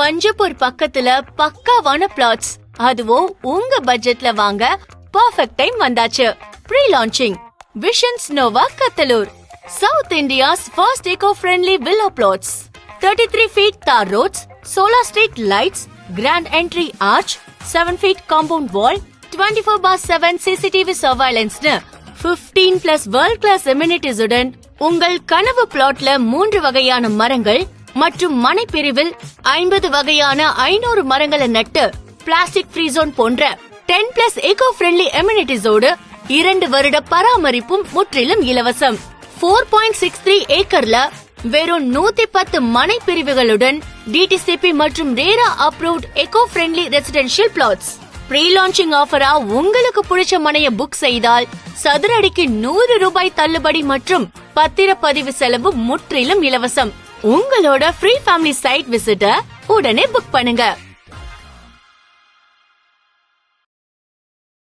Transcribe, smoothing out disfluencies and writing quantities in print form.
பஞ்சப்பூர் பக்கத்துல பக்காவான பிளாட்ஸ், அதுவும் உங்க பட்ஜெட்ல வாங்க பெர்ஃபெக்ட் டைம் வந்தாச்சு. Pre launching Visions Nova Kathalur, south India's first eco-friendly villa plots. 33 feet tar roads, solar street lights, grand entry arch, 7 feet compound wall, 24/7 CCTV surveillance னு 15 plus world class amenities உடன் உங்கள் கனவு பிளாட்ல 3 வகையான மரங்கள் மற்றும் மனை பிரிவில் 50 வகையான 500 மரங்களை நட்டு பிளாஸ்டிக் ஃப்ரீ ஜோன் போன்ற 10 plus eco-friendly amenities ஓடு 2 வருட பராமரிப்பும் முற்றிலும் இலவசம். 4.63 ஏக்கர்ல வெறும் 110 மனை பிரிவுகளுடன் DTCP மற்றும் RERA approved eco-friendly residential plots. Pre launching ஆஃபரா உங்களுக்கு பிடிச்ச மனைய புக் செய்தால் சதுர அடிக்கு 100 ரூபாய் தள்ளுபடி மற்றும் பத்திரப்பதிவு செலவு முற்றிலும் இலவசம். உங்களோட ஃப்ரீ ஃபேமிலி சைட் விசிட்ட உடனே புக் பண்ணுங்க.